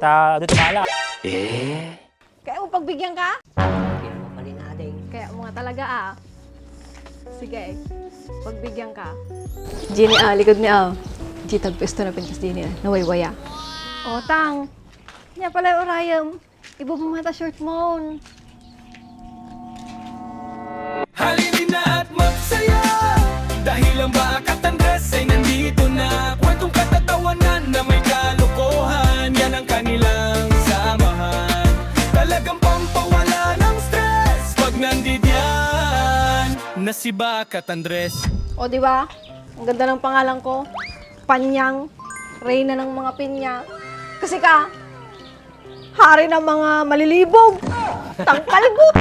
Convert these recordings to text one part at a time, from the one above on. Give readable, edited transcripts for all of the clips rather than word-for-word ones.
Ta, dito mala. Kaya mo pagbigyan ka? Hindi naman palinading. Kaya mo nga talaga Sige, pagbigyan ka. Jenny likod niya Gitag pesto na pintas Jenny nawaywaya. O, tang. Niya pala yung orayam. Ibo mo mata short mo. Halinin na at magsaya dahil ang Bakat Andres ay nandito na. Kwentong katatawanan na may kalokohan, yan ang kanilang samahan. Talagang pampawala ng stress pag nandidyan na si Bakat Andres. O, di ba? Ang ganda ng pangalan ko. Panyang. Reyna ng mga pinya. Kasi ka, hari ng mga malilibog. Tangkalgot.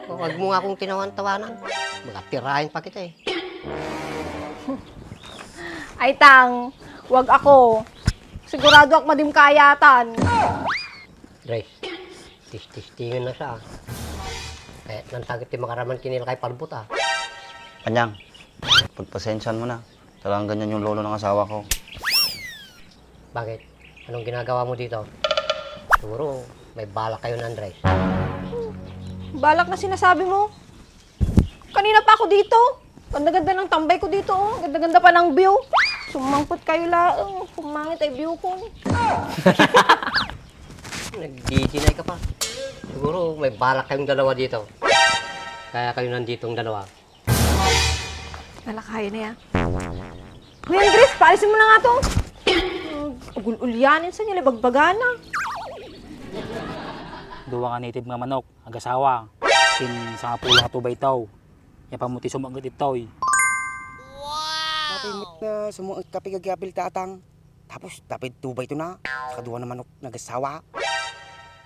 Huwag mo nga akong tinawan-tawanan. Magkatirahin pa kita eh. Ay, tang. Wag ako. Sigurado ako madim kayatan. Dres, tis-tis-tingin na siya. Kaya nantagit yung makaraman kinila kay Palbot Panyang, pagpasensyahan mo na. Talagang ganyan yung lolo ng asawa ko. Bakit? Anong ginagawa mo dito? Siguro, may balak kayo na Andres. Balak na sinasabi mo. Kanina pa ako dito. Ganda-ganda ng tambay ko dito. Ganda-ganda pa ng view. Sumangkot kayo laang. Pumangit ay view ko. Nagdi-deny ka pa. Siguro, may balak kayong dalawa dito. Kaya kayo nanditong dalawa. Nalakayo na yan. Uy, Andres, paalisin mo na nga to. Ugul-ulyanin sa nila, bagbagana. Duwa nga native nga manok, agasawa. Tin sa nga pulang atubay taw. Ya pamuti sumagot itoy. Tapos na sumuot kapigagapil tatang. Tapos dapat tubay ito na. Sa kaduwa naman nagasawa.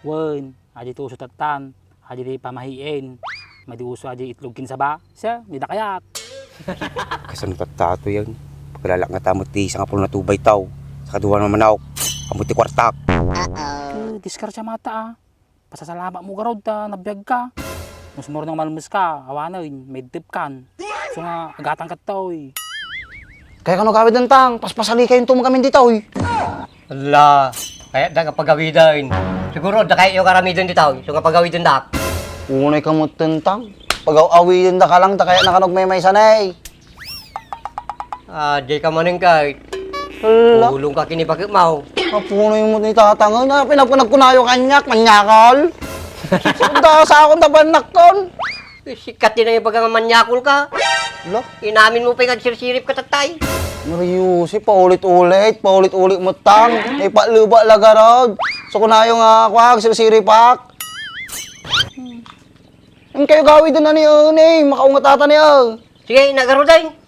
Wen, adi to usutatan, adi di pamahiin. Madi uso adi itlog kinsaba. Siya, di kayat. Kasan tato yan. Paglalak nga tamot di sa nga pulo na tubay tao. Sa kaduwa naman ako. Kamuti kwartak. Diskar siya mata Pasasalamat mo garod ta, nabiyag ka. Musmor nang malmus ka, awanan, may dip kan. So nga, agatang ka toy. Kaya kano gawid ng tang, paspasali kayong tumagamin dito, oy. Ala, kaya da kapagawidan. Siguro, da kayo karamidan dito. So kapagawidan da. Unay ka mo tentang. Pag-awawin da ka lang, da kaya nakanog may sanay. Di ka maning kay. Hala, Ulong ka kinipakit mo. mapunoy mo ni tatang. Na pinagkunayo kanyak, manyakal. Sunda sa akong tabanak kon. Sikat din na yung pagkamanyakul ka. Hala, Inamin mo pa yung sirsirip ka tatay. Mariusi, paulit-ulit mo tang. Ipaluba lagarod. So kunayo nga kwag, sirsiripak. Ang kayo gawid na ni Ane, makaungatata niya. Sige, nagaruday.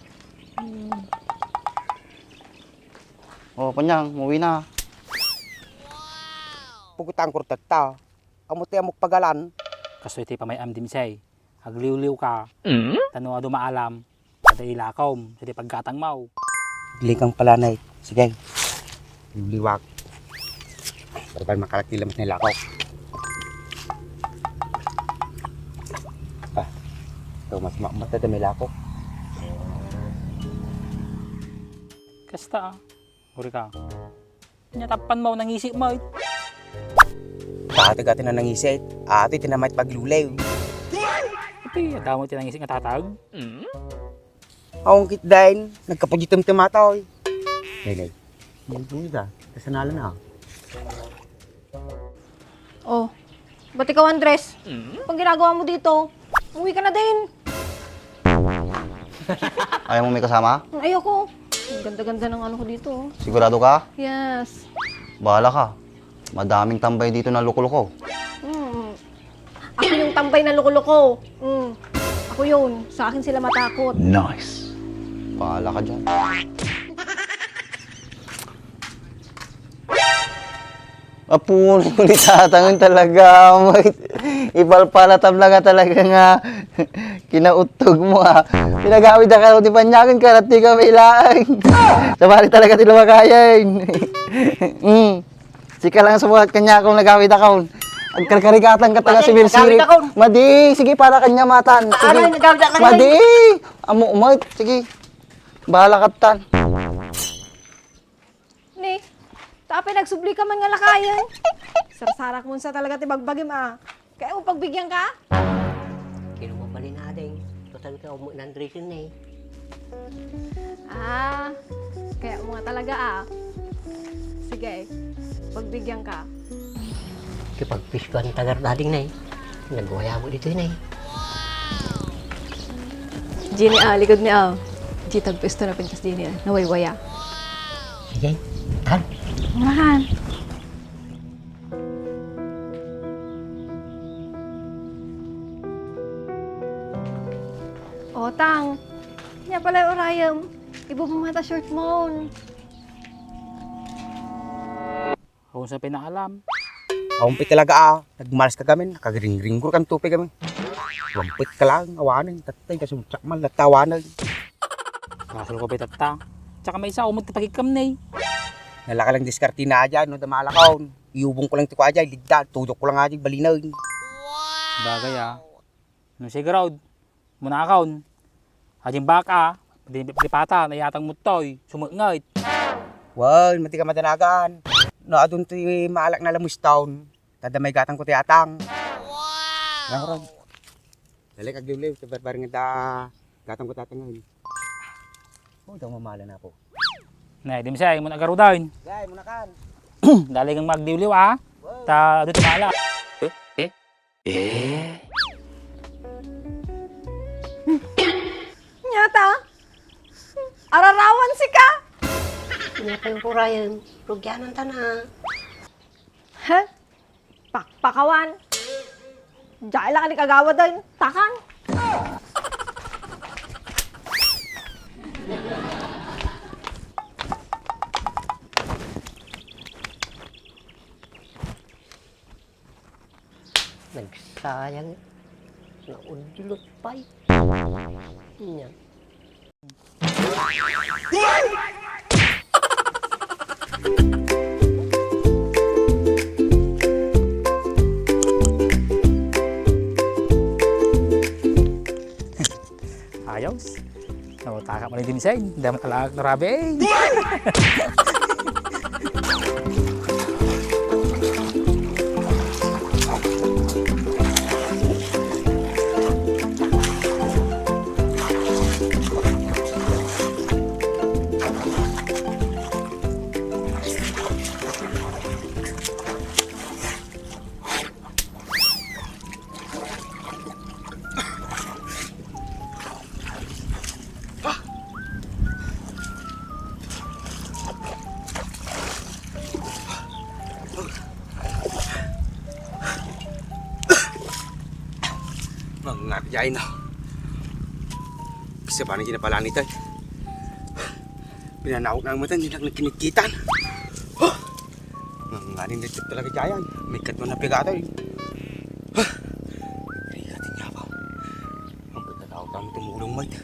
Oh, Panyang, umuwi na. Pugutang kurtat ta. Kamuti amok pagalan. Kaso iti pa may amdim say. Agliw-liw ka. Tanong ado maalam. Kada ilakom, sa di pagkatang mau. Likang palanay. Sige. Liwak. Para ba makalagtilamas nila ako. Ito mas mata dami lako. Kasta Uri ka. Nyatapan mo, nangisip mo. Tatag atin na nangisit. Ate tinamait paglulew. Iti, damo tinangisip nga tatag. Akong kit din. Nagkapagitam timataw. Nenay. Yan po ita. Kasanala na. Oh, ba't ikaw, Andres? Pag ginagawa mo dito, umuwi ka na din. Ayaw mo may kasama? Ayoko. Ang ganda-ganda ng ano ko dito. Sigurado ka? Yes. Bahala ka. Madaming tambay dito na luko-luko. Ako yung tambay na loko-loko. Ako yun. Sa akin sila matakot. Bahala ka dyan. Apuno ni tatangon talaga. Ipalpalatam na ka talaga nga. Kinautog mo Pinagawid na ka ni Panyagan ka at di ka may laang. Sabali talaga tinamakayan. Sika lang sa mga kanya kung nagawid ako. Ang karkarigatan ka taga si Birsiri. Madi, sige para kanya matan. Sige. Madi, amo umay. Sige. Bahala ka tan. Tapos nagsubli ka man nga lakayan. Sarsarak mo sa talaga tibagbagim Kaya mo pagbigyan ka? Kinumapali na ding. Total ka umuunan reason na eh. Kaya mo nga talaga Sige, pagbigyan ka. Kipag-fish ko ang tagar dading na eh. Nagwaya mo dito yun eh. Gini likod ni G tagpesto na pintas din nawaywaya. Sige, tal. Unahan. Otang, niya pala urayam. Ibo mo mata short mo. Kung sa pinaalam. Awampit talaga nagmalas ka kami, nakagring-ring ko kan tupi kami. Wampit ka lang, awanan, tatay, kasumtsak man, latawanan. Kasal ko pitata. Tsaka may isa, umod tapagikam na eh. Nalaka lang diskarte na dyan, no, damalakaw. Iubong ko lang ito ka dyan, ligdan, tudok ko lang dyan, balinaw. Bagay Nung si Groud, munakaon. Hajing baka, pata, nayatang mutoy, sumungait. Wow, mati ka madanagan. No, adun to maalak na lamus taon. Tadamay gatang ko tiyatang. Wow! Dali kagliw-liw, barbaring nga gatang ko tatang ngayon. Oh, daw mamala na po. Na, di masaya, mo nagarudahin. Gay, muna kan. Dali kang magdiwliw Ta, dito mala. Nyata, ararawan si ka. Kanya pa yung kurayan. Rugyanan ta na. Pakpakawan. Diyan lang ka kagawa doon. Takan. Nagsayang. Naudulot pa eh. Yan. Ayos. Taka mo na din siya. Dami talaga narabi eh. Nagnabiyain na. Kasi paano ginapala nito eh. Pinanawag na ang mata, hindi lang nagkinikitan. Nga rin nito talaga jayan. May katman na pigato eh. Rigatin niya pa. Ang pagkatao-tao tumulong mo ito.